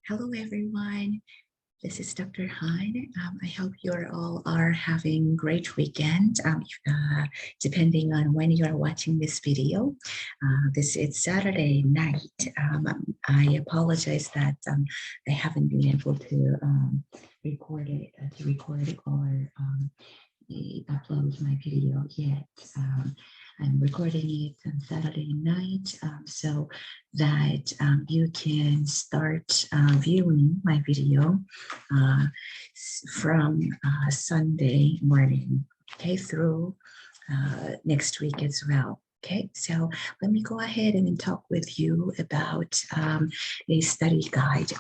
Hello, everyone. This is Dr. Han. I hope you all are having great weekend. Depending on when you are watching this video, this is Saturday night. I apologize that I haven't been able to record it, or upload my video yet. I'm recording it on Saturday night so that you can start viewing my video from Sunday morning, okay, through next week as well. Okay, so let me go ahead and talk with you about a study guide.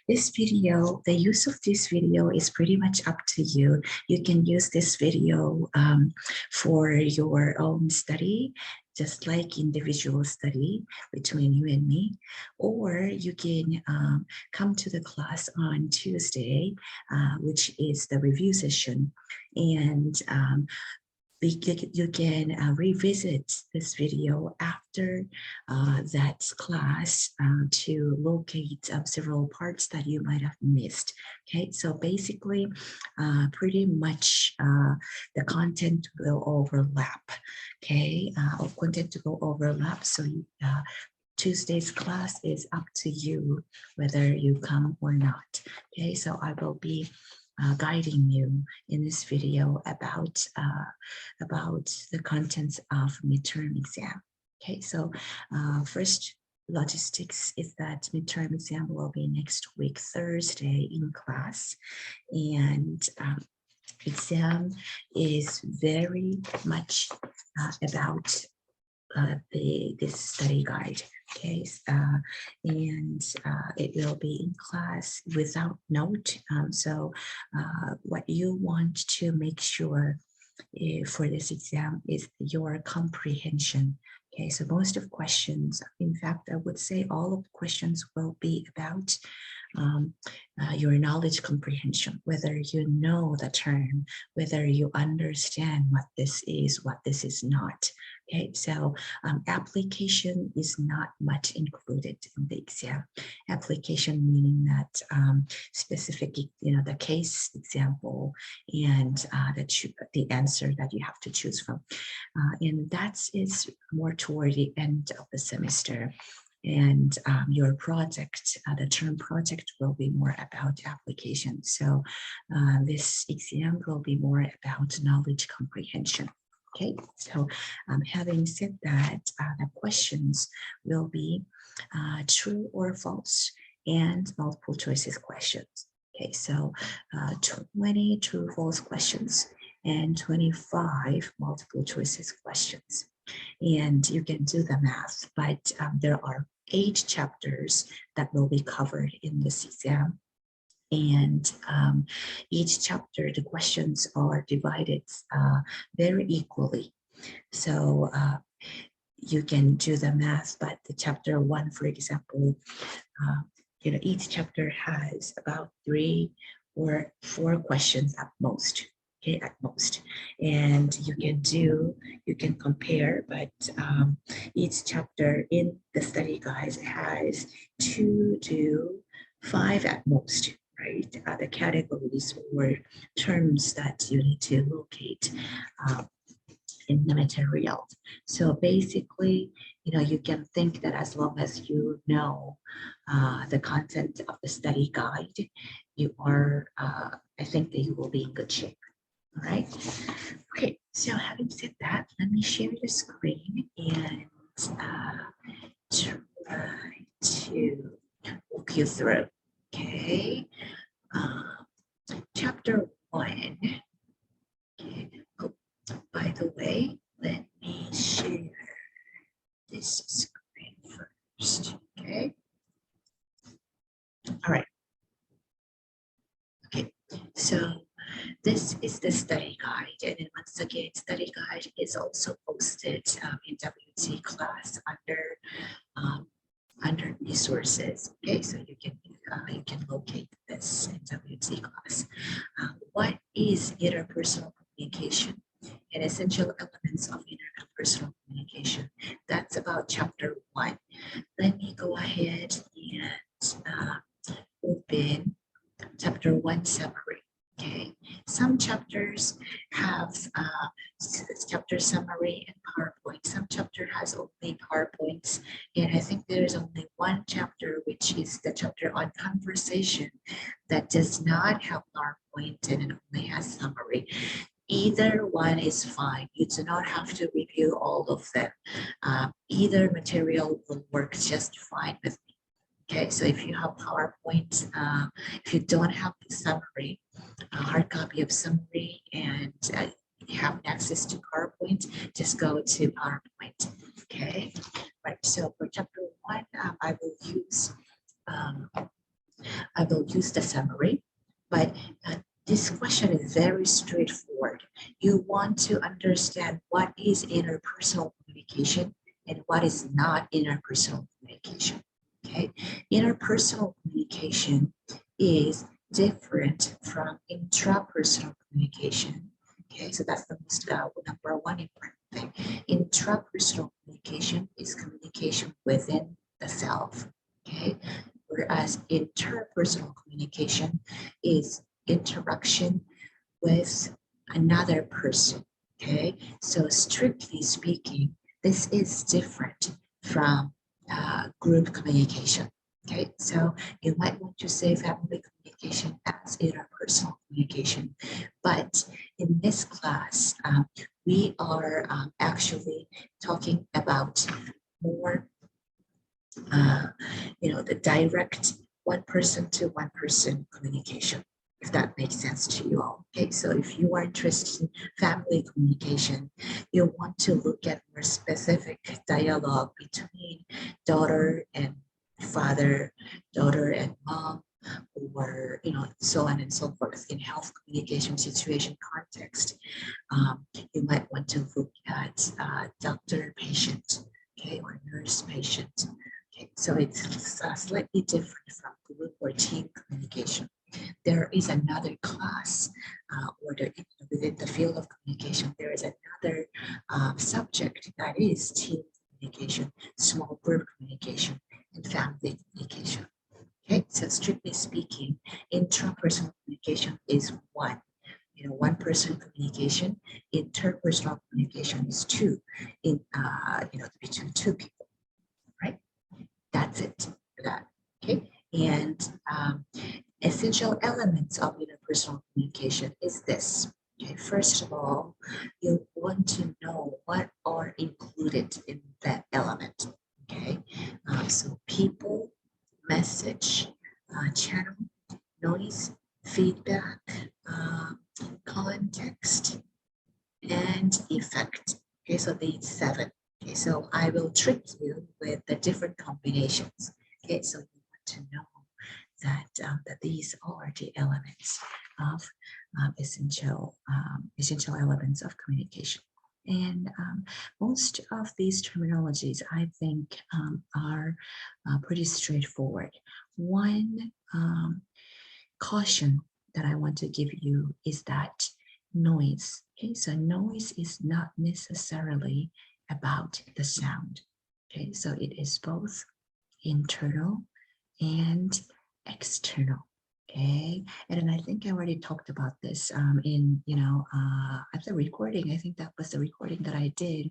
This video, the use of this video is pretty much up to you. You can use this video for your own study, just like individual study between you and me, or you can come to the class on Tuesday, which is the review session, and you can revisit this video after that class to locate several parts that you might have missed. Okay, so basically, pretty much the content will overlap. Okay, content will overlap. So Tuesday's class is up to you whether you come or not. Okay, so I will be guiding you in this video about the contents of midterm exam. Okay, so first logistics is that midterm exam will be next week, Thursday in class, and exam is very much about this study guide. Okay, and it will be in class without note. So what you want to make sure for this exam is your comprehension. Okay, so most of questions, in fact, I would say all of the questions will be about your knowledge comprehension, whether you know the term, whether you understand what this is not. Okay, so application is not much included in the exam. Application meaning that specific, the case example and the answer that you have to choose from. And that is more toward the end of the semester. And your project, the term project, will be more about application. So this exam will be more about knowledge comprehension. Okay, so having said that, the questions will be true or false and multiple choices questions. Okay, so 20 true false questions and 25 multiple choices questions. And you can do the math, but there are 8 chapters that will be covered in this exam. And each chapter, the questions are divided very equally. So you can do the math, but the chapter 1, for example, each chapter has about 3 or 4 questions at most. Okay, at most, and you can compare, but each chapter in the study guide has 2 to 5 at most, right? The categories or terms that you need to locate in the material. So basically, you can think that as long as you know the content of the study guide, you are, I think that you will be in good shape. All right. Okay. So having said that, let me share the screen and try to walk you through. Okay. Chapter 1. Okay. Oh, by the way, let me share this screen first. Okay. All right. Okay. So this is the study guide, and then once again, study guide is also posted in WT class under resources. Okay, so you can locate this in WT class. What is interpersonal communication and essential elements of interpersonal communication? That's about chapter 1. Let me go ahead and one summary. Okay, some chapters have chapter summary and PowerPoint. Some chapter has only PowerPoints, and I think there is only one chapter, which is the chapter on conversation, that does not have PowerPoint and it only has summary. Either one is fine. You do not have to review all of them. Either material will work just fine with me. Okay, so if you have PowerPoint, if you don't have the summary, a hard copy of summary, and you have access to PowerPoint, just go to PowerPoint. Okay, right. So for chapter 1, I will use the summary, but this question is very straightforward. You want to understand what is interpersonal communication and what is not interpersonal communication. Okay, interpersonal communication is different from intrapersonal communication. Okay, so that's the most number one important thing. Intrapersonal communication is communication within the self. Okay, whereas interpersonal communication is interaction with another person. Okay, so strictly speaking, this is different from group communication. Okay, so you might want to say family communication as interpersonal communication, but in this class, we are actually talking about more, the direct one person to one person communication, if that makes sense to you all. Okay, so if you are interested in family communication, you want to look at more specific dialogue between daughter and father, daughter and mom, or so on and so forth in health communication situation context. You might want to look at doctor patient, okay, or nurse patient. Okay, so it's slightly different from group or team communication. There is another class, within the field of communication, there is another subject that is team communication, small group communication, and family communication. Okay, so strictly speaking, intrapersonal communication is one. One person communication. Interpersonal communication is two. Between two people, right? That's it for that. Okay, and essential elements of interpersonal communication is this. Okay, first of all, you want to know what are included in that element. Okay, so people, message, channel, noise, feedback, context, and effect. Okay, so these 7. Okay, so I will trick you with the different combinations. Okay, so you want to know that these are the elements of essential elements of communication. And most of these terminologies, I think, are pretty straightforward. One caution that I want to give you is that noise. Okay, so noise is not necessarily about the sound. Okay, so it is both internal and external. Okay, and then I think I already talked about this in at the recording. I think that was the recording that I did.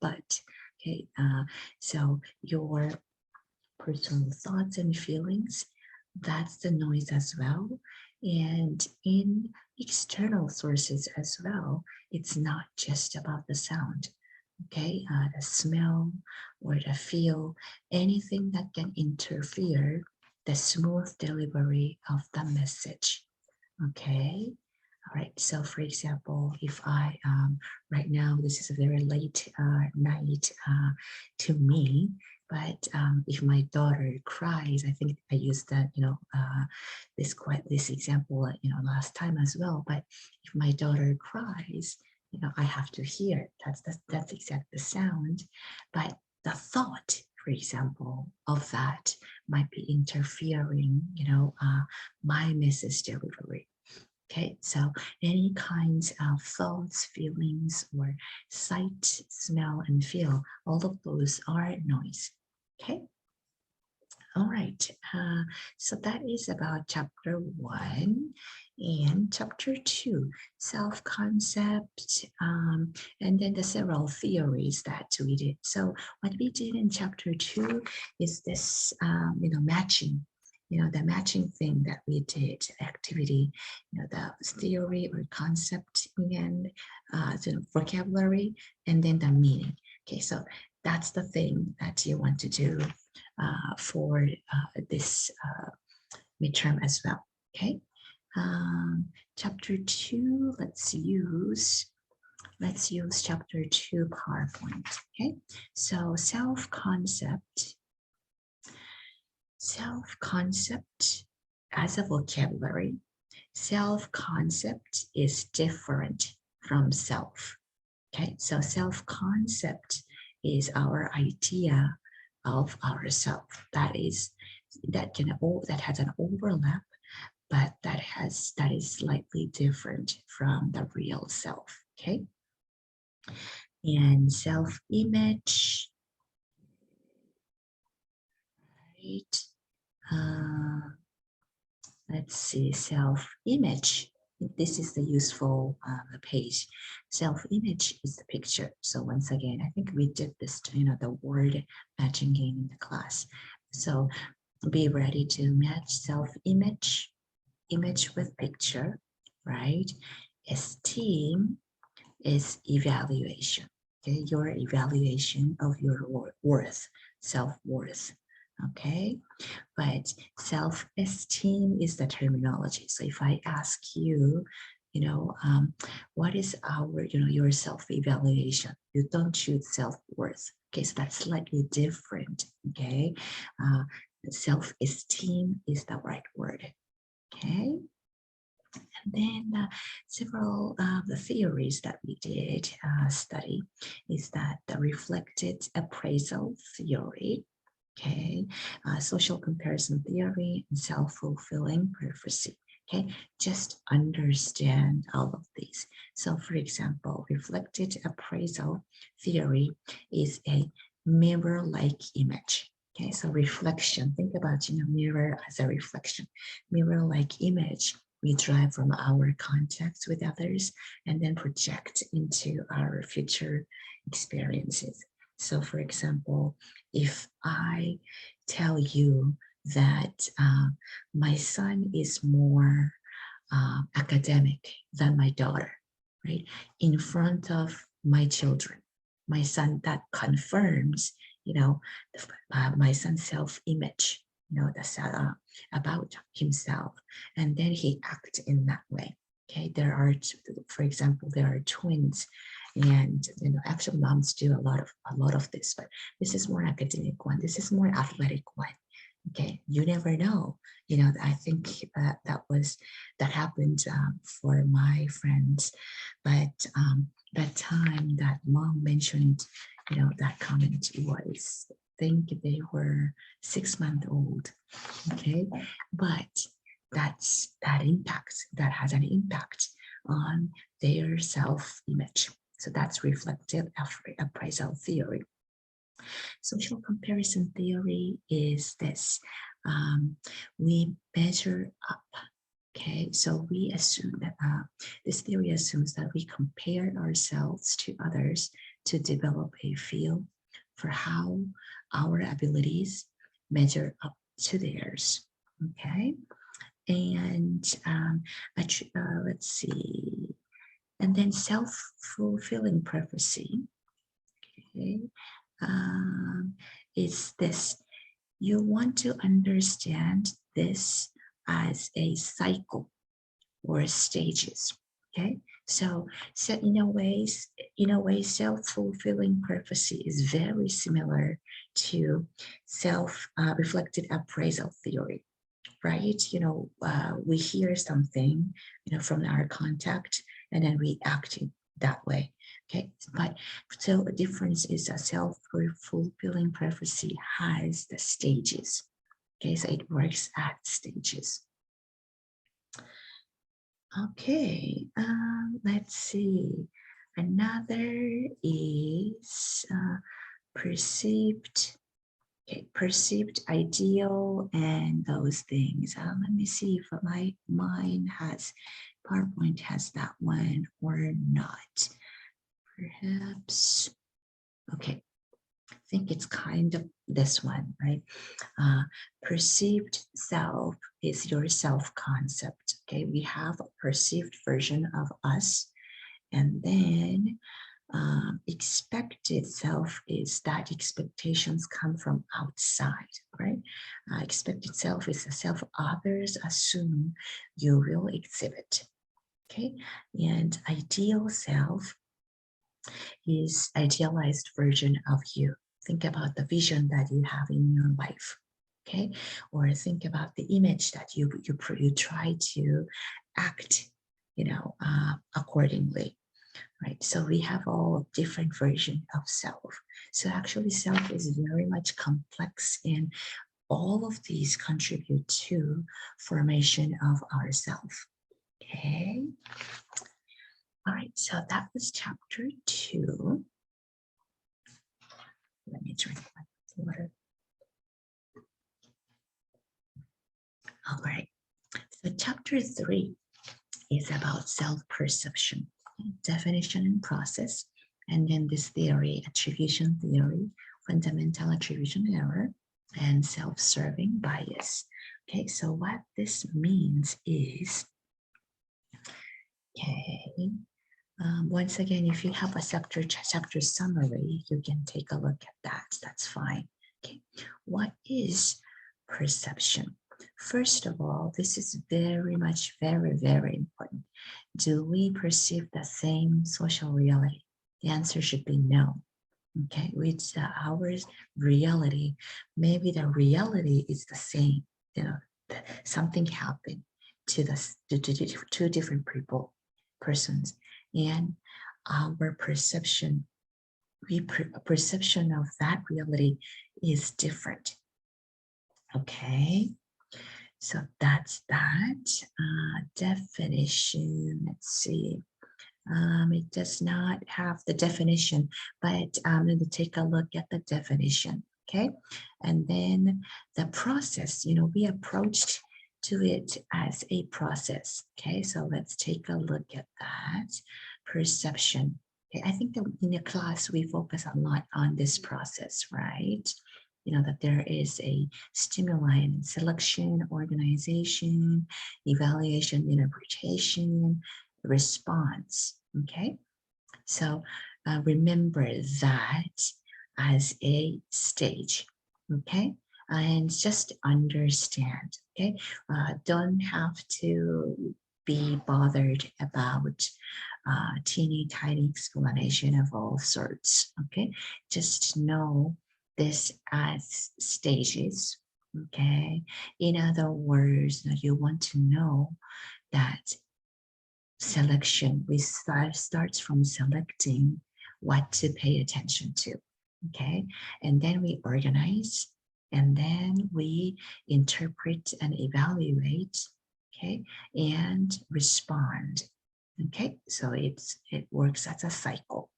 But okay, so your personal thoughts and feelings, that's the noise as well. And in external sources as well, it's not just about the sound. Okay, the smell or the feel, anything that can interfere the smooth delivery of the message. Okay, all right. So, for example, if I right now this is a very late night to me, but if my daughter cries, I think I used that this example last time as well. But if my daughter cries, I have to hear it. That's exactly the sound, but the thought, for example, of that might be interfering, my message delivery. Okay, so any kinds of thoughts, feelings, or sight, smell, and feel, all of those are noise. Okay. All right. So that is about chapter 1 and chapter 2, self-concept, and then the several theories that we did. So what we did in chapter 2 is this, matching, the matching thing that we did, activity, the theory or concept and the vocabulary, and then the meaning. Okay, so that's the thing that you want to do for this midterm as well. Okay. Chapter 2, let's use chapter 2 PowerPoint. Okay. So self-concept as a vocabulary. Self-concept is different from self. Okay, so self-concept is our idea of ourself. That has an overlap, but that is slightly different from the real self. Okay, and self-image, right? Uh, let's see, self-image. This is the useful page. Self-image is the picture. So once again, I think we did this, the word matching game in the class. So be ready to match self-image, image with picture, right? Esteem is evaluation. Okay, your evaluation of your worth, self-worth. Okay, but self-esteem is the terminology. So if I ask you, what is your self-evaluation? You don't choose self-worth. Okay, so that's slightly different. Okay, uh, self-esteem is the right word. Okay. And then several of the theories that we did study is that the reflected appraisal theory, okay, social comparison theory, and self-fulfilling prophecy. Okay, just understand all of these. So for example, reflected appraisal theory is a mirror-like image. Okay, so reflection, think about, mirror as a reflection. Mirror-like image we drive from our contacts with others and then project into our future experiences. So for example, if I tell you that my son is more academic than my daughter, right? In front of my children, my son, that confirms, my son's self-image, that's about himself, and then he acts in that way. Okay, for example, there are twins, and actually moms do a lot of this, but this is more academic one. This is more athletic one. Okay, you never know. I think that happened for my friends, but that time that mom mentioned, that comment was, I think they were 6 months old. Okay, but that has an impact on their self-image. So that's reflective appraisal theory. Social comparison theory is this. We measure up. Okay, so we assume that this theory assumes that we compare ourselves to others to develop a feel for how our abilities measure up to theirs. Okay, and let's see, and then self-fulfilling prophecy. Okay, is this. You want to understand this as a cycle or stages. Okay, so in a way, self-fulfilling prophecy is very similar to self-reflected appraisal theory, right? We hear something, from our contact, and then we act in that way. Okay, but so the difference is a self-fulfilling prophecy has the stages. Okay, so it works at stages. Okay, let's see. Another is perceived Okay, perceived ideal and those things. Let me see if mine has, PowerPoint has that one or not. Perhaps, okay, I think it's kind of this one, right? Perceived self is your self-concept, okay? We have a perceived version of us, and then expected self is that expectations come from outside, right? Expected self is the self others assume you will exhibit, okay? And ideal self is idealized version of you. Think about the vision that you have in your life, okay? Or think about the image that you try to act, accordingly, right? So we have all different versions of self. So actually self is very much complex, and all of these contribute to formation of ourself. Okay. All right, so that was chapter 2. Let me drink my water. All right, so chapter 3 is about self-perception, definition and process, and then this theory, attribution theory, fundamental attribution error, and self-serving bias. Okay, so what this means is, okay, once again, if you have a chapter summary, you can take a look at that. That's fine. Okay, what is perception? First of all, this is very much very important. Do we perceive the same social reality? The answer should be no. Okay, with our reality, maybe the reality is the same. Something happened to two different persons, and our perception of that reality is different. Okay, so that's that definition. Let's see. It does not have the definition, but I'm going to take a look at the definition. Okay, and then the process, we approached to it as a process. Okay, so let's take a look at that. Perception. Okay, I think that in the class we focus a lot on this process, right? That there is a stimuli and selection, organization, evaluation, interpretation, response. Okay, so remember that as a stage. Okay, and just understand. Okay, don't have to be bothered about teeny tiny explanation of all sorts. Okay, just know this as stages. Okay, in other words, you want to know that selection, we starts from selecting what to pay attention to. Okay, and then we organize, and then we interpret and evaluate. Okay, and respond. Okay, so it works as a cycle.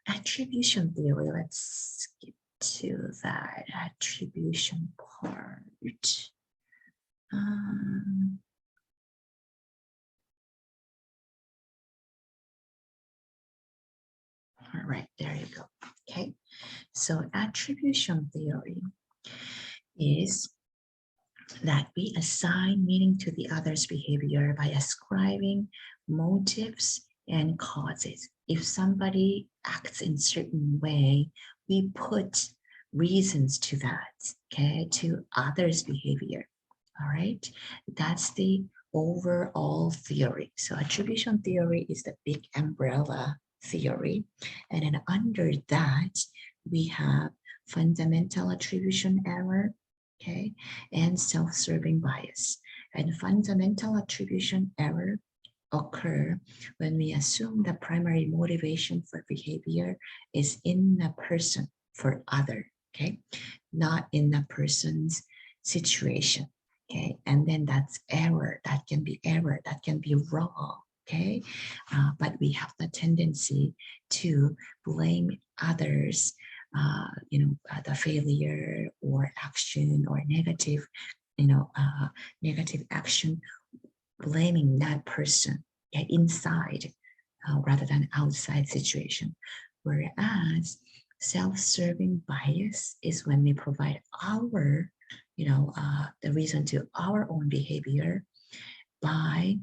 Attribution theory, let's skip to that attribution part. All right, there you go. Okay, so attribution theory is that we assign meaning to the other's behavior by ascribing motives and causes. If somebody acts in a certain way, we put reasons to that, okay, to others' behavior. All right, that's the overall theory. So attribution theory is the big umbrella theory, and then under that we have fundamental attribution error, okay, and self-serving bias. And fundamental attribution error occur when we assume the primary motivation for behavior is in the person for other, okay, not in the person's situation, okay, and then that's error. That can be error, that can be wrong, okay, but we have the tendency to blame others the failure or action or negative, negative action, blaming that person inside rather than outside situation. Whereas self-serving bias is when we provide our, the reason to our own behavior by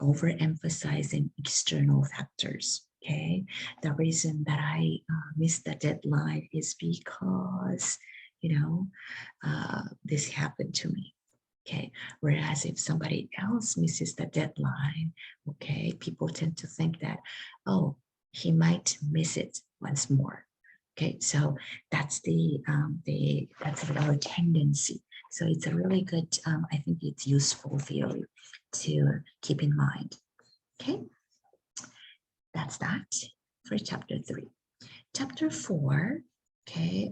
overemphasizing external factors. Okay, the reason that I missed the deadline is because, this happened to me. Okay, whereas if somebody else misses the deadline, okay, people tend to think that, oh, he might miss it once more. Okay, so that's that's our tendency. So it's a really good, I think it's useful theory to keep in mind. Okay, that's that for chapter 3. Chapter 4, okay,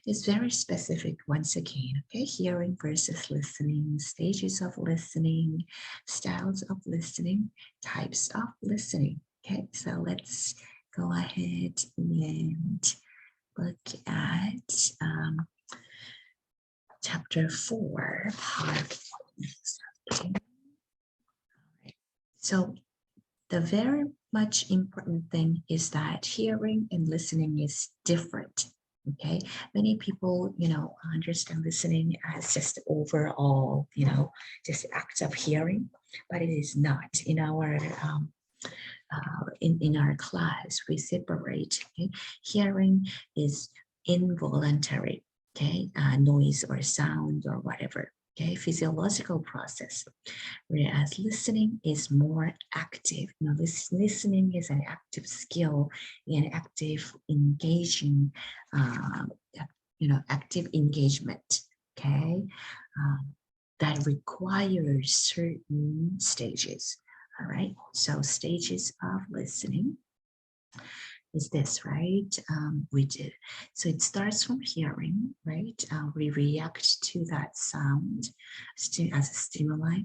is very specific once again. Okay, hearing versus listening, stages of listening, styles of listening, types of listening. Okay, so let's go ahead and look at chapter 4, part 1. So the very much important thing is that hearing and listening is different. Okay, many people, understand listening as just overall, just act of hearing, but it is not. In our in our class, we separate. Okay, hearing is involuntary. Okay, noise or sound or whatever. Okay, physiological process. Whereas listening is more active. Listening is an active skill and active engaging, active engagement. Okay, that requires certain stages. All right, so stages of listening is this, right? So it starts from hearing, right? We react to that sound as a stimuli,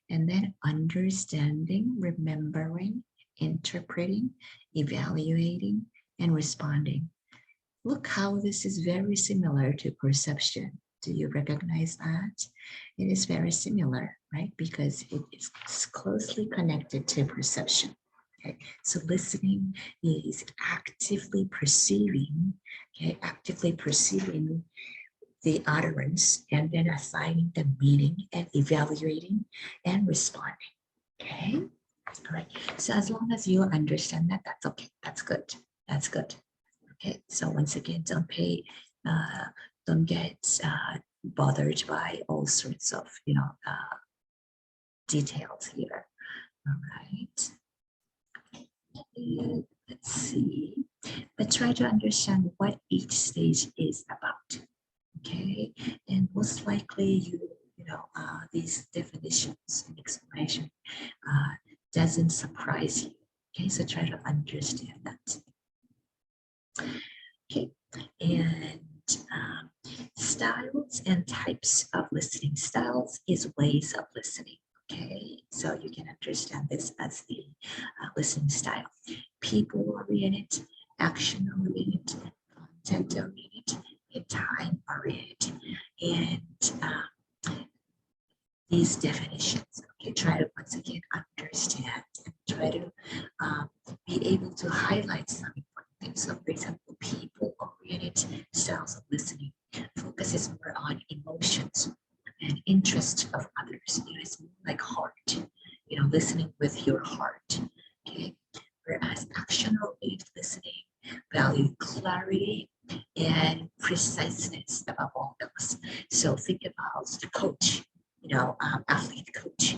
and then understanding, remembering, interpreting, evaluating, and responding. Look how this is very similar to perception. Do you recognize that? It is very similar, right? Because it is closely connected to perception. Okay, so listening is actively perceiving, actively perceiving the utterance and then assigning the meaning and evaluating and responding. Okay, all right. So as long as you understand that, that's okay. That's good. That's good. Okay. So once again, don't get bothered by all sorts of details here. All right. Let's see, but try to understand what each stage is about. Okay, and most likely these definitions and explanation doesn't surprise you. Okay, so try to understand that. Okay, and styles and types of listening. Styles is ways of listening. Okay, so you can understand this as the listening style. People-oriented, action-oriented, content-oriented, and time-oriented. And these definitions, okay, try to once again understand and try to be able to highlight some important things. So for example, people-oriented styles of listening focuses more on emotions and interest of others. It's more like heart, listening with your heart. Okay, whereas action-oriented listening value clarity and preciseness above all else. So think about the coach, athlete coach.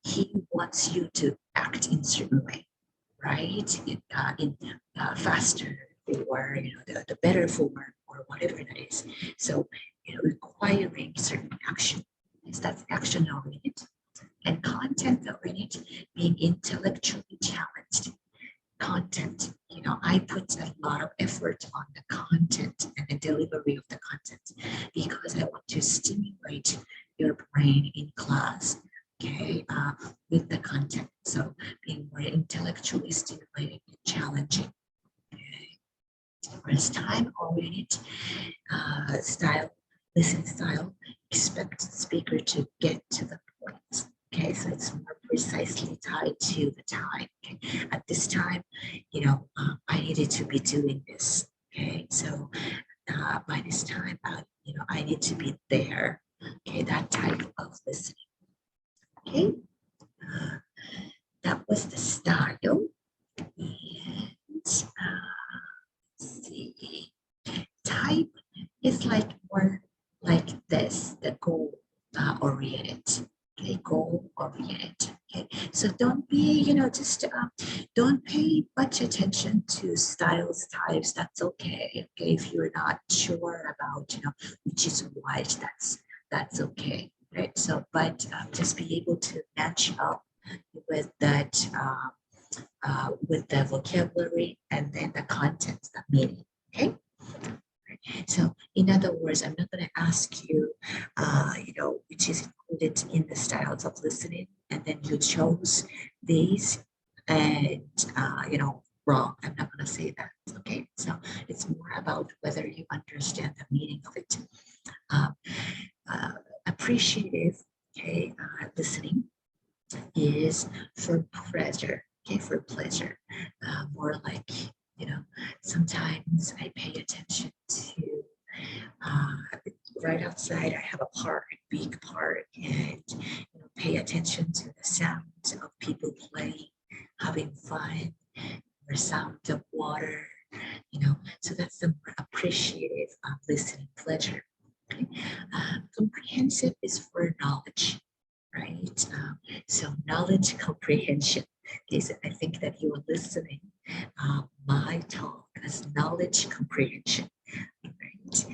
He wants you to act in certain way, right? In faster or the better form or whatever that is. So requiring certain action. That's action oriented. And content oriented, being intellectually challenged. Content, I put a lot of effort on the content and the delivery of the content because I want to stimulate your brain in class, okay, with the content. So being more intellectually stimulating and challenging. Okay. Whereas time-oriented style, listen style, expect the speaker to get to the point. Okay, so it's more precisely tied to the time. Okay, at this time, I needed to be doing this. Okay, so by this time, I need to be there. Okay, that type of listening. Okay, uh, that was the style. And see, type is like more like this, the goal oriented. Okay, goal oriented. Okay, so don't be, just don't pay much attention to styles, types. That's okay. Okay, if you're not sure about, which is right, that's okay. Right. So, but just be able to match up with that. With the vocabulary and then the content, the meaning. Okay. So in other words, I'm not going to ask you, which is included in the styles of listening, and then you chose these, and wrong. I'm not going to say that. Okay. So it's more about whether you understand the meaning of it. Um, Appreciative, okay, listening is for pleasure. Okay, for pleasure. More like, sometimes I pay attention to uh, right outside. I have a park, big park, and pay attention to the sounds of people playing, having fun, or sound of water. So that's the more appreciative listening pleasure. Okay. Comprehensive is for knowledge, right? So knowledge comprehension. Okay, so I think that you are listening my talk as knowledge comprehension, right?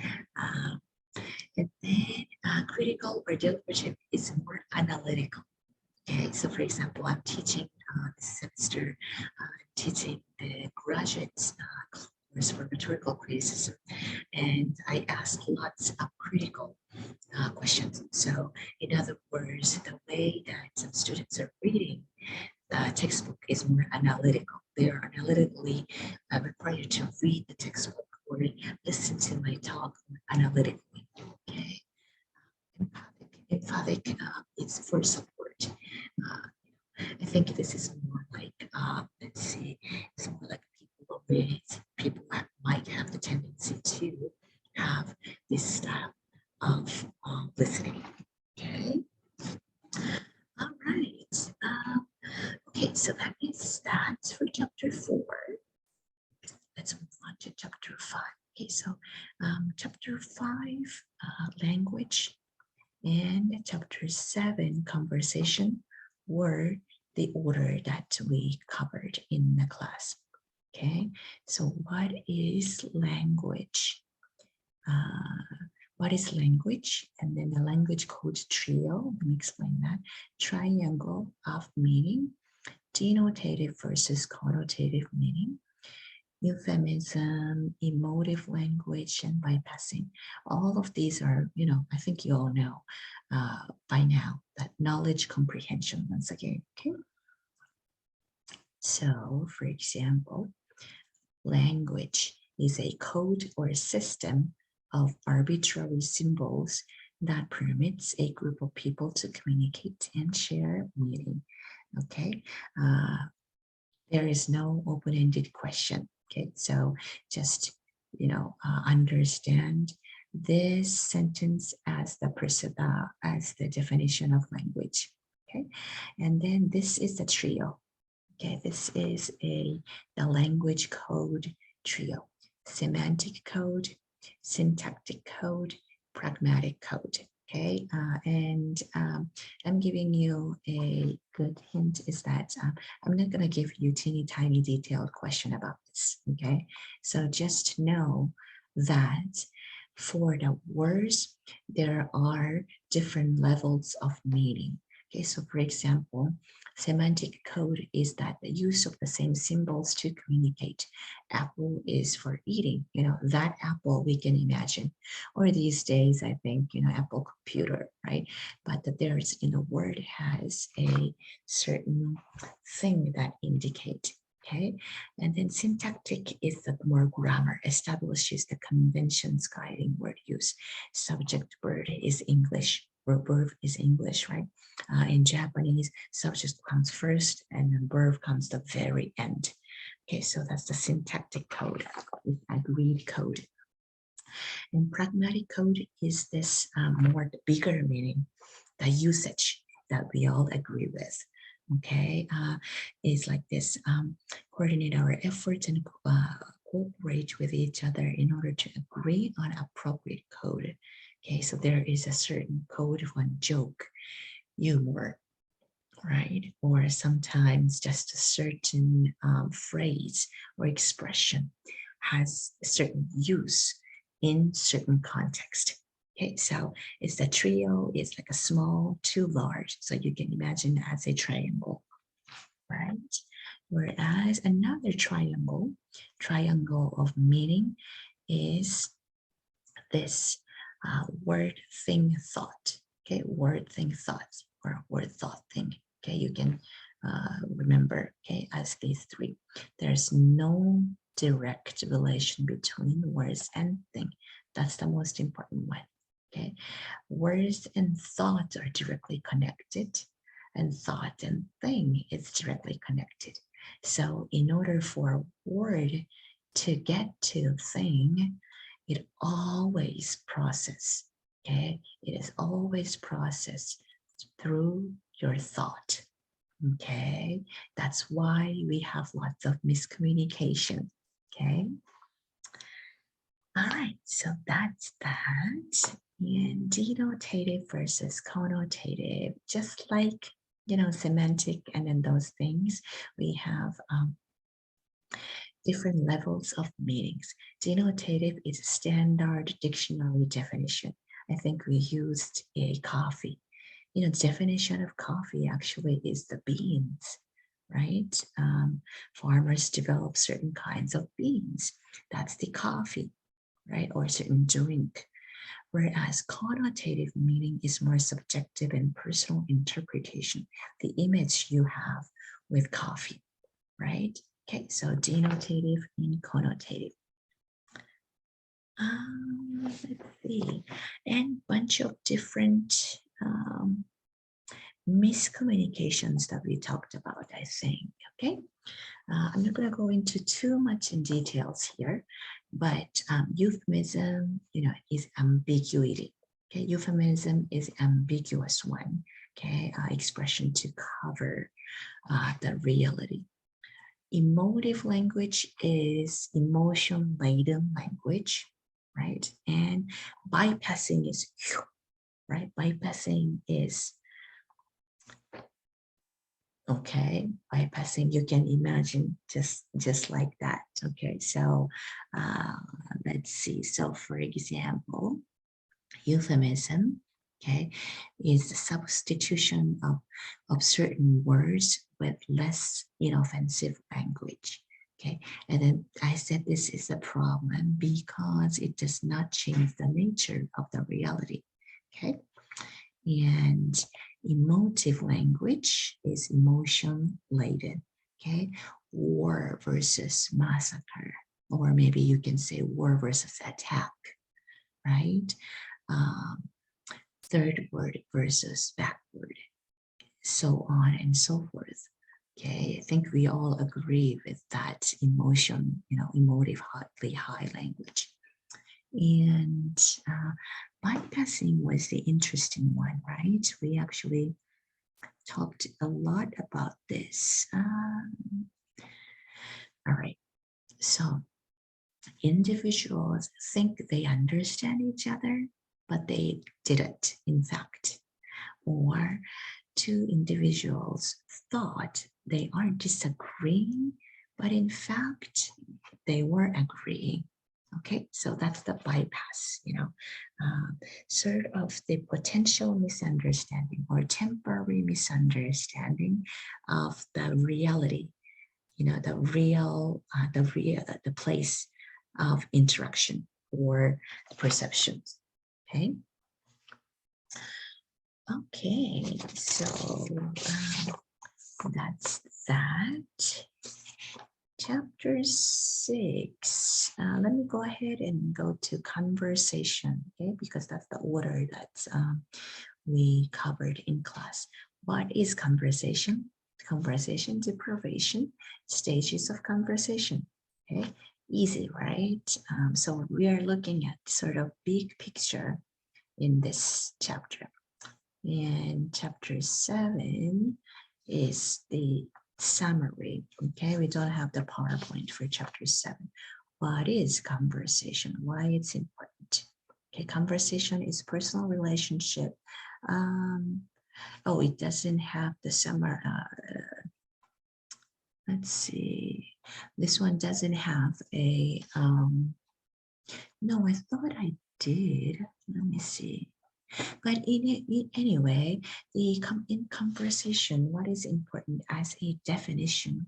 And then critical or deliberative is more analytical. Okay, so for example, I'm teaching this semester, I'm teaching the graduates course for rhetorical criticism, and I ask lots of critical questions. So, in other words, the way that some students are reading the textbook is more analytical. They are analytically required to read the textbook or listen to my talk analytically. Okay, emphatic is for support. I think this is more like, let's see, it's more like people that might have the tendency to have this style of listening. Okay. All right. Okay, so that is that for chapter 4. Let's move on to chapter 5. Okay, so chapter 5, language, and chapter 7, conversation, were the order that we covered in the class. Okay, so what is language? What is language? And then the language code trio, let me explain that. Triangle of meaning, denotative versus connotative meaning, euphemism, emotive language, and bypassing. All of these are, I think you all know by now that knowledge comprehension once again. Okay. So, for example, language is a code or a system of arbitrary symbols that permits a group of people to communicate and share meaning. Okay. There is no open-ended question. Okay, so just understand this sentence as the definition of language. Okay, and then this is the trio. Okay, this is the language code trio: semantic code, syntactic code, pragmatic code. Okay, and I'm giving you a good hint is that I'm not going to give you teeny tiny detailed question about this. Okay, so just know that for the words, there are different levels of meaning. Okay, so for example, semantic code is that the use of the same symbols to communicate. Apple is for eating, that apple we can imagine. Or these days, I think, Apple computer, right? But that there's, word has a certain thing that indicate. Okay, and then syntactic is the more grammar, establishes the conventions guiding word use. Subject word is English, or verb is English, right? In Japanese, subject comes first and then verb comes the very end. Okay, so that's the syntactic code, agreed code. And pragmatic code is this more bigger meaning, the usage that we all agree with. Okay, is like this: coordinate our efforts and cooperate with each other in order to agree on appropriate code. Okay, so there is a certain code for joke, humor, right? Or sometimes just a certain phrase or expression has a certain use in certain context. Okay, so it's the trio, it's like a small to large. So you can imagine as a triangle, right? Whereas another triangle of meaning is this word, thing, thought. Okay, word, thing, thought, or word, thought, thing. Okay, you can remember, okay, as these three. There's no direct relation between words and thing. That's the most important one. Okay, words and thought are directly connected, and thought and thing is directly connected. So in order for a word to get to thing, it always process, okay? It is always processed through your thought, okay? That's why we have lots of miscommunication, okay? All right, so that's that. And denotative versus connotative, just like, semantic and then those things, we have different levels of meanings. Denotative is a standard dictionary definition. I think we used a coffee. The definition of coffee actually is the beans, right? Farmers develop certain kinds of beans. That's the coffee, right? Or a certain drink. Whereas connotative meaning is more subjective and personal interpretation, the image you have with coffee, right? Okay, so denotative and connotative. Let's see, and bunch of different miscommunications that we talked about, I think, okay? I'm not gonna go into too much in details here, but euphemism, is ambiguity. Okay, euphemism is ambiguous one, okay, expression to cover the reality. Emotive language is emotion-laden language, right? And bypassing is, right? Bypassing is, okay, bypassing, you can imagine just like that, okay? So let's see. So for example, euphemism, okay, is the substitution of certain words with less inoffensive language. Okay, and then I said this is a problem because it does not change the nature of the reality. Okay, and emotive language is emotion laden. Okay, war versus massacre, or maybe you can say war versus attack, right? Third word versus backward, so on and so forth. Okay, I think we all agree with that emotion, emotive, high language. And bypassing was the interesting one, right? We actually talked a lot about this. All right, so individuals think they understand each other, but they didn't, in fact. Or two individuals thought they are disagreeing, but in fact, they were agreeing. Okay, so that's the bypass, sort of the potential misunderstanding or temporary misunderstanding of the reality, the place of interaction or perceptions. Okay. Okay, so that's that. chapter 6. Let me go ahead and go to conversation, okay? Because that's the order that we covered in class. What is conversation? Conversation deprivation, stages of conversation, okay? Easy, right? So we are looking at sort of big picture in this chapter. And chapter 7 is the summary. Okay, we don't have the PowerPoint for chapter 7. What is conversation? Why it's important? Okay, conversation is personal relationship. Oh, it doesn't have the summer. Let's see. This one doesn't have a. No, I thought I did. Let me see. But anyway, in conversation, what is important as a definition?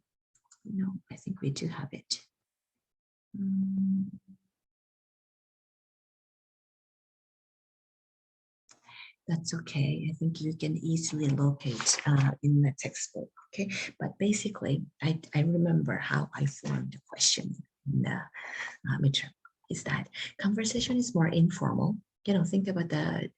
No, I think we do have it. That's okay. I think you can easily locate in the textbook. Okay, but basically, I remember how I formed the question in the midterm. Is that conversation is more informal. You know, think about the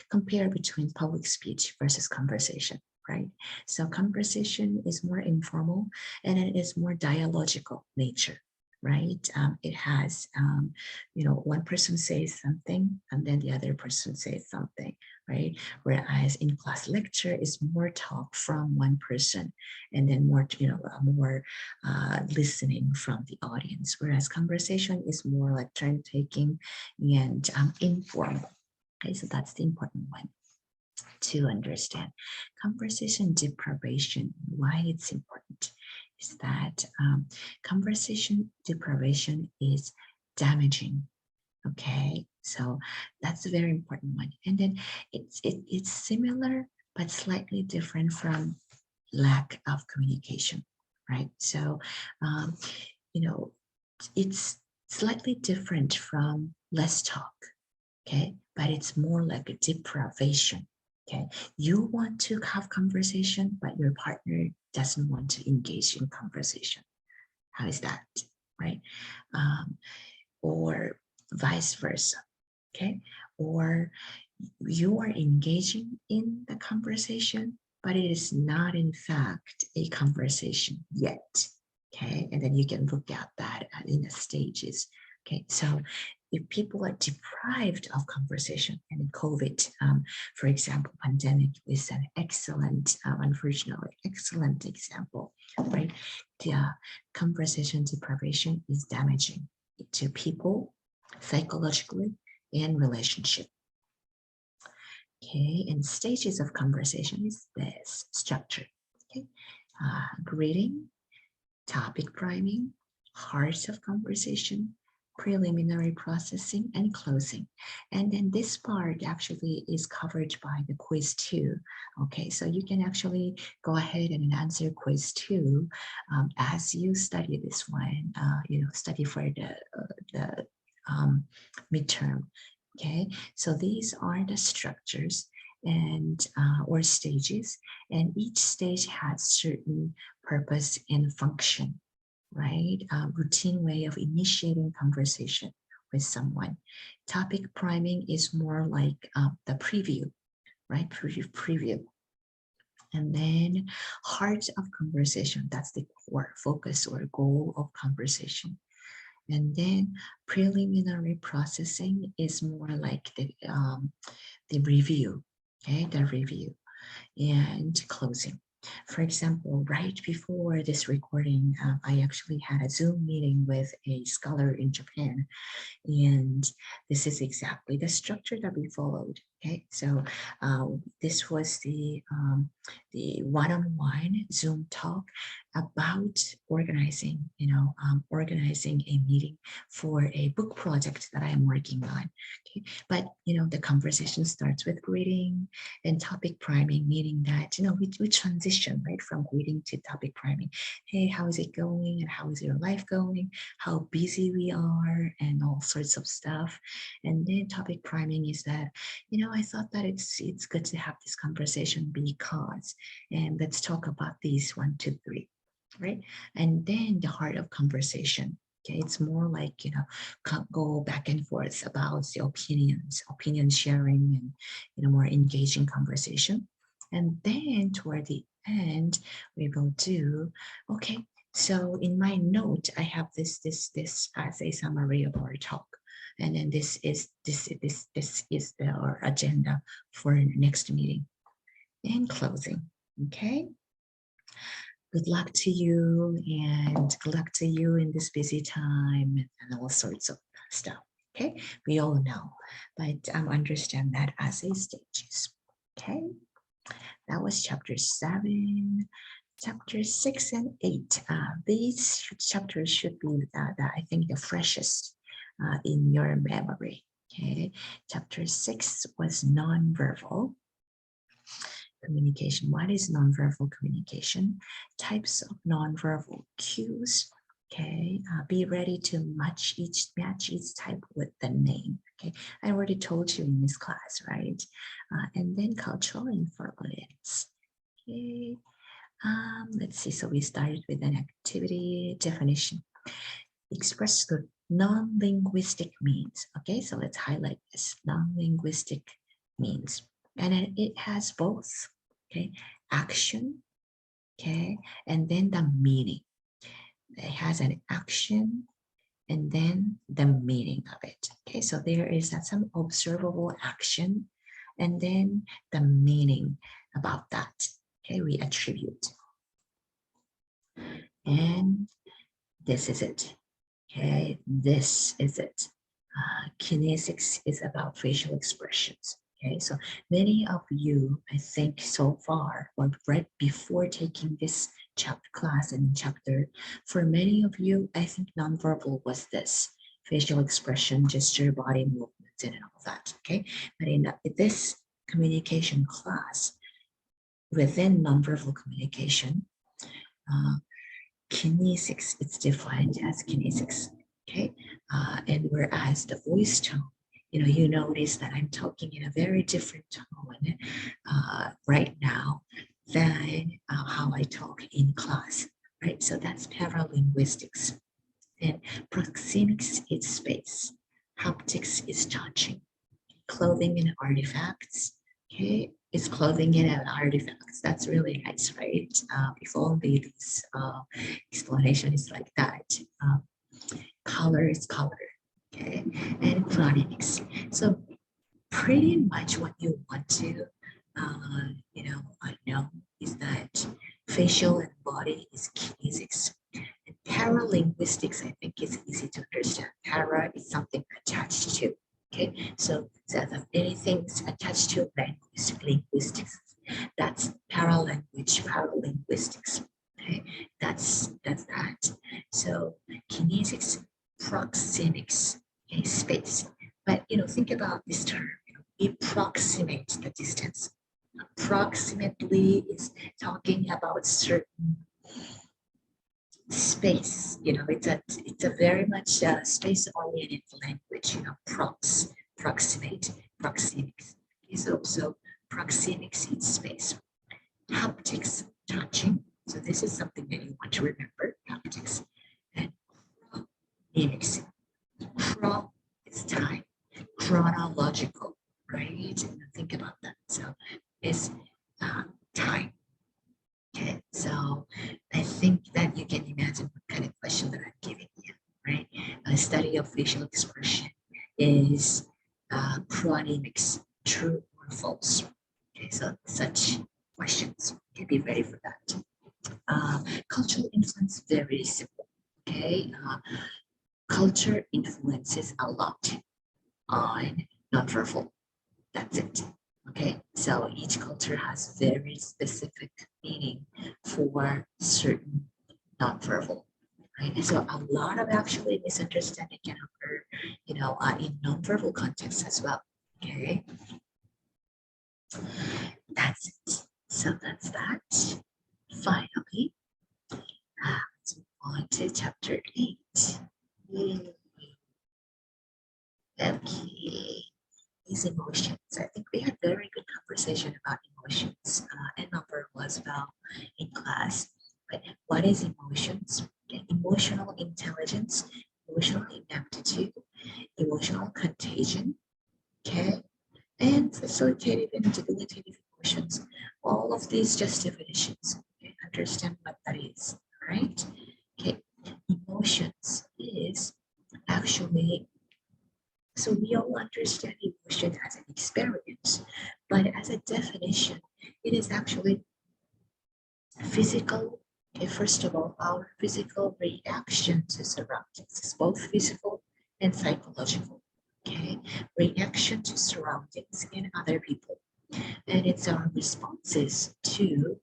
compare between public speech versus conversation, right? So conversation is more informal and it is more dialogical nature, right? It has, you know, one person says something and then the other person says something, right? Whereas in class lecture is more talk from one person and then more, you know, more listening from the audience. Whereas conversation is more like turn taking and informal. Okay, so that's the important one to understand. Conversation deprivation, why it's important is that conversation deprivation is damaging. Okay, so that's a very important one. And then it's similar but slightly different from lack of communication, right? So, you know, it's slightly different from less talk, okay? But it's more like a deprivation, okay? You want to have conversation, but your partner doesn't want to engage in conversation. How is that, right? Or vice versa, okay? Or you are engaging in the conversation, but it is not in fact a conversation yet, okay? And then you can look at that in the stages, okay? So if people are deprived of conversation, and in COVID, for example, pandemic is an excellent, unfortunately, excellent example, right? The conversation deprivation is damaging to people psychologically and relationship. Okay, and stages of conversation is this structure. Okay, greeting, topic priming, heart of conversation, preliminary processing, and closing. And then this part actually is covered by the quiz 2. Okay, so you can actually go ahead and answer quiz 2 as you study this one, you know, study for the midterm. Okay, so these are the structures and or stages, and each stage has certain purpose and function, right? Routine way of initiating conversation with someone. Topic priming is more like the preview, right? Preview. And then heart of conversation, that's the core focus or goal of conversation. And then preliminary processing is more like the review, okay, the review and closing. For example, right before this recording, I actually had a Zoom meeting with a scholar in Japan, and this is exactly the structure that we followed. Okay, so this was the one-on-one Zoom talk about organizing, organizing a meeting for a book project that I am working on. Okay, but the conversation starts with greeting and topic priming, meaning that we transition right from greeting to topic priming. Hey, how is it going, and how is your life going? How busy we are, and all sorts of stuff. And then topic priming is that I thought that it's good to have this conversation because, and let's talk about these 1, 2, 3. right? And then the heart of conversation. Okay, it's more like, go back and forth about the opinion sharing, and more engaging conversation. And then toward the end, we will do, okay, so in my note, I have this as a summary of our talk. And then this is our agenda for next meeting. In closing, okay? Good luck to you, and good luck to you in this busy time and all sorts of stuff. Okay, we all know, but understand that as a stages. Okay, that was chapter 7. Chapter 6 and 8. These chapters should be I think the freshest in your memory. Okay, chapter 6 was non-verbal communication. What is nonverbal communication? Types of nonverbal cues. Okay, be ready to match each type with the name. Okay, I already told you in this class, right? And then cultural influence. Okay, let's see. So we started with an activity definition. Express the non-linguistic means. Okay, so let's highlight this non-linguistic means, and it has both. Okay, action. Okay, and then the meaning. It has an action and then the meaning of it. Okay, so there is some observable action and then the meaning about that. Okay, we attribute. And this is it. Okay, this is it. Kinesics is about facial expressions. Okay, so many of you, I think so far, or right before taking this chapter class and chapter, for many of you, I think nonverbal was this facial expression, gesture, body movements, and all that. Okay, but in this communication class, within nonverbal communication, uh, kinesics, it's defined as kinesics. Okay, and whereas the voice tone, you notice that I'm talking in a very different tone right now than how I talk in class, right? So that's paralinguistics. Then proxemics is space, haptics is touching, clothing and artifacts. Okay, is clothing and artifacts. That's really nice, right? If only this explanation is like that. Color is color. Okay, and chronemics. So pretty much what you want to, know is that facial and body is kinesics. And paralinguistics, I think, is easy to understand. Para is something attached to. Okay, so if anything's attached to linguistics, that's paralanguage, paralinguistics. Okay, that's that. So kinesics, proxemics, okay, space. But think about this term. We approximate the distance. Approximately is talking about certain space. It's a very much space-oriented language. Proximate, proxemics. So proxemics is space. Haptics, touching. So this is something that you want to remember. Haptics and chronemics. Chron is time, chronological, right? And think about that. So it's time. Okay, so I think that you can imagine what kind of question that I'm giving you, right? A study of facial expression is chronemics, true or false. Okay, so such questions. Okay, be ready for that. Cultural influence, very simple. Okay, culture influences a lot on nonverbal. That's it. Okay, so each culture has very specific meaning for certain nonverbal. Right? So a lot of actually misunderstanding can occur, in nonverbal context as well. Okay, that's it. So that's that. Finally, let's move on to chapter 8. Okay. These emotions. I think we had very good conversation about emotions and nonverbal as well in class. But what is emotions? Okay, emotional intelligence, emotional inaptitude, emotional contagion, okay, and facilitative and debilitative emotions. All of these just definitions. Okay, understand what that is, right? Okay, emotions is actually, so we all understand emotion as an experience, but as a definition, it is actually physical. Okay, first of all, our physical reaction to surroundings is both physical and psychological. Okay, reaction to surroundings and other people, and it's our responses to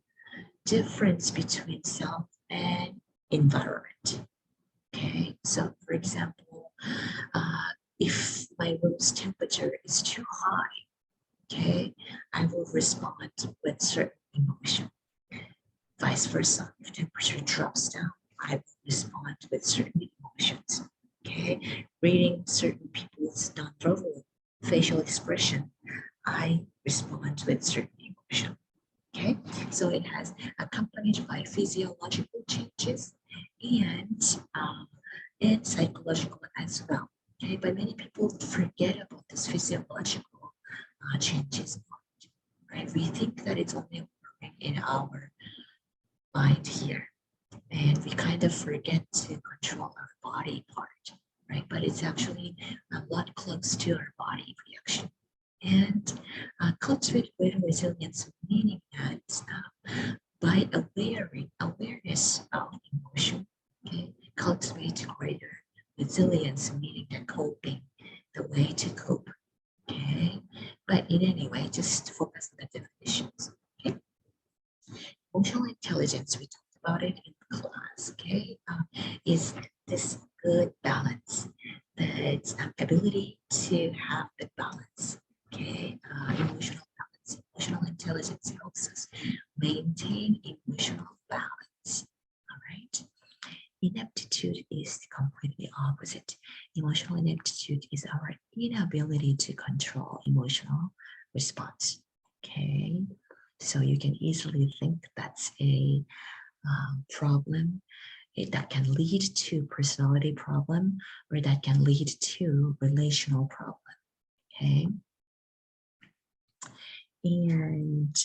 difference between self and environment. Okay, so for example, if my room's temperature is too high, okay, I will respond with certain emotion. Vice versa, if temperature drops down, I will respond with certain emotions. Okay, reading certain people's nonverbal facial expression, I respond with certain emotion. Okay, so it has accompanied by physiological changes and and psychological as well. Okay, but many people forget about this physiological changes. Right, we think that it's only occurring in our mind here, and we kind of forget to control our body part, right? But it's actually a lot close to our body reaction. And cultivate greater resilience, meaning that by awareness of emotion, okay, cultivate greater resilience, meaning that coping, the way to cope, okay. But in any way, just focus on the definitions. Okay, emotional intelligence. We talked about it in class. Okay, is this good balance, that ability to have the balance. Okay, emotional balance, emotional intelligence helps us maintain emotional balance. All right. Ineptitude is completely opposite. Emotional ineptitude is our inability to control emotional response. Okay, so you can easily think that's a problem that can lead to personality problem, or that can lead to relational problem. Okay, and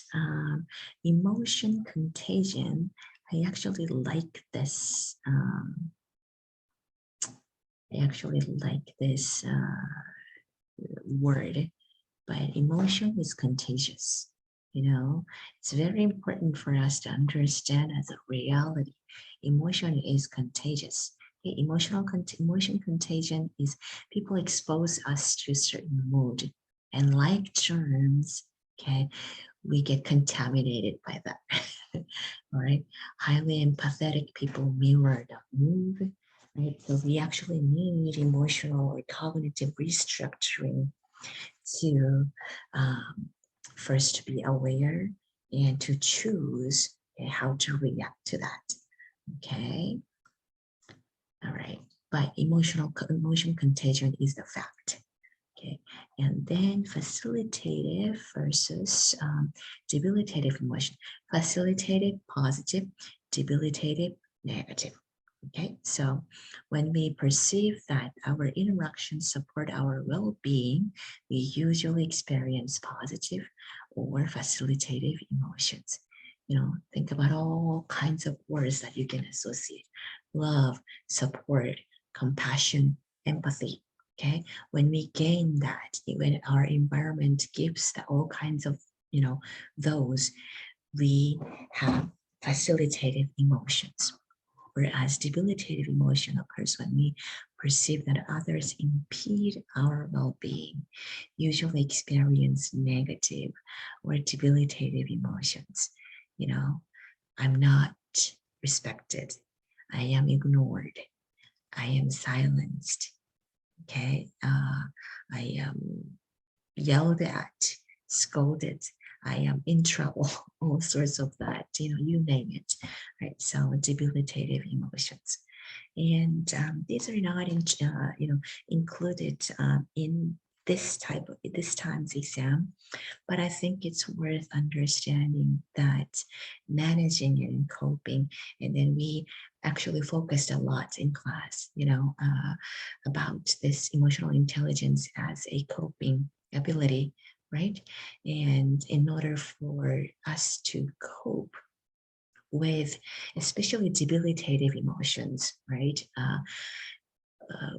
emotion contagion. I actually like this. I actually like this word, but emotion is contagious. You know, it's very important for us to understand as a reality. Emotion is contagious. Okay, emotion contagion is people expose us to a certain mood, and like germs, okay, we get contaminated by that. All right, highly empathetic people mirror the mood, right? So we actually need emotional or cognitive restructuring to first to be aware and to choose how to react to that. Okay, all right. But emotion contagion is the fact. Okay, and then facilitative versus debilitative emotion. Facilitative, positive, debilitative, negative. Okay, so when we perceive that our interactions support our well-being, we usually experience positive or facilitative emotions. You know, think about all kinds of words that you can associate: love, support, compassion, empathy. Okay, when we gain that, when our environment gives all kinds of, you know, those, we have facilitative emotions. Whereas debilitative emotion occurs when we perceive that others impede our well-being, usually experience negative or debilitative emotions. You know, I'm not respected. I am ignored. I am silenced. Okay. I am yelled at, scolded. I am in trouble, all sorts of that, you know, you name it, right? So debilitative emotions. And these are not, included in this time's exam, but I think it's worth understanding that managing it and coping. And then we actually focused a lot in class, about this emotional intelligence as a coping ability, right? And in order for us to cope with especially debilitative emotions, right?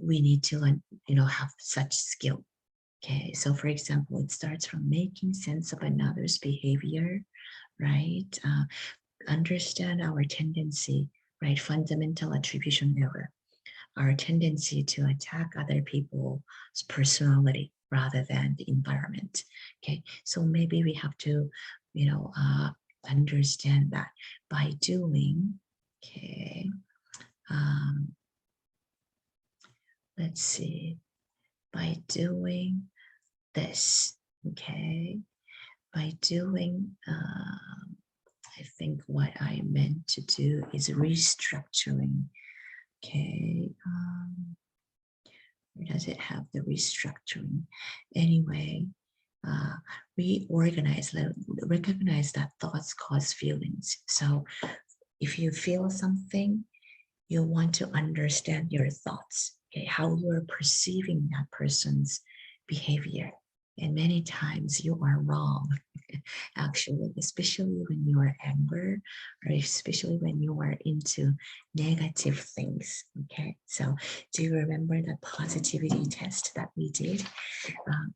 We need to have such skill. Okay, so for example, it starts from making sense of another's behavior, right? Understand our tendency, right? Fundamental attribution error, our tendency to attack other people's personality rather than the environment. Okay, so maybe we have to, understand that by doing, okay, let's see, by doing this, okay, by doing, I think what I meant to do is restructuring, okay, where does it have the restructuring? Anyway, recognize that thoughts cause feelings. So if you feel something, you want to understand your thoughts, okay, how you're perceiving that person's behavior. And many times you are wrong, actually, especially when you are angry, or especially when you are into negative things. Okay, so do you remember the positivity test that we did? Um,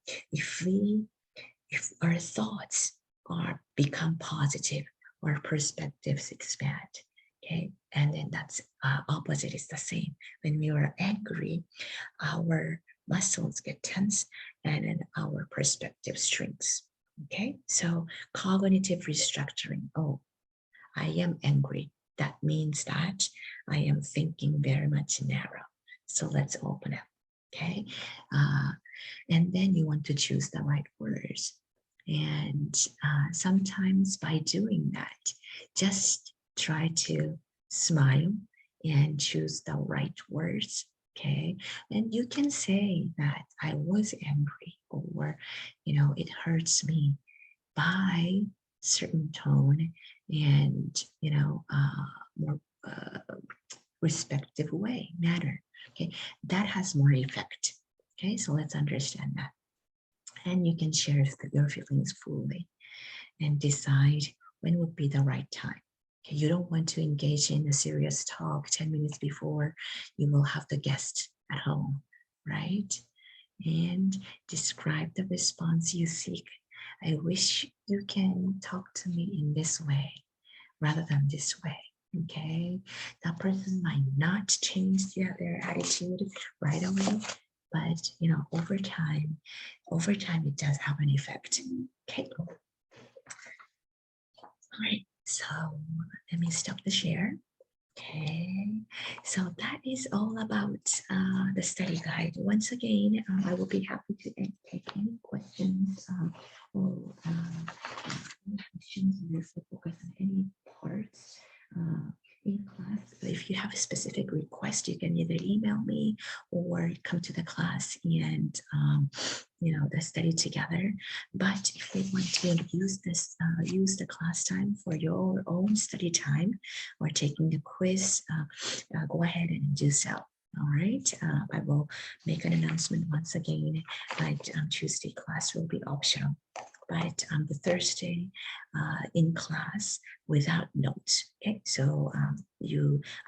if our thoughts are become positive, our perspectives expand. Okay, and then that's opposite is the same. When we are angry, our muscles get tense and then our perspective shrinks. Okay, so cognitive restructuring. Oh, I am angry. That means that I am thinking very much narrow. So let's open up. Okay, and then you want to choose the right words. And sometimes by doing that, just try to smile and choose the right words. Okay, and you can say that I was angry, or it hurts me, by certain tone and more respective manner. Okay, that has more effect. Okay, so let's understand that, and you can share your feelings fully and decide when would be the right time. Okay, you don't want to engage in a serious talk 10 minutes before you will have the guest at home, right? And describe the response you seek. I wish you can talk to me in this way rather than this way. Okay, that person might not change their attitude right away, but over time it does have an effect. Okay, all right, so let me stop the share. Okay, so that is all about the study guide. Once again, I will be happy to take any questions or questions or focus on any parts in class. If you have a specific request, you can either email me or come to the class and the study together. But if you want to use the class time for your own study time or taking a quiz, go ahead and do so. All right, I will make an announcement once again, but Tuesday class will be optional. But on the Thursday in class without notes. Okay, so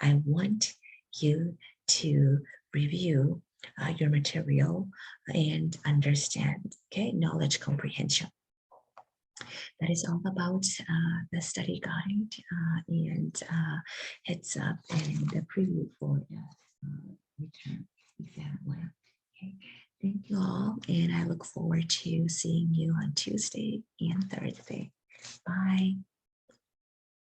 I want you to review your material and understand, okay, knowledge comprehension. That is all about the study guide and heads up and the preview for the midterm exam lab. Okay, thank you all, and I look forward to seeing you on Tuesday and Thursday. Bye.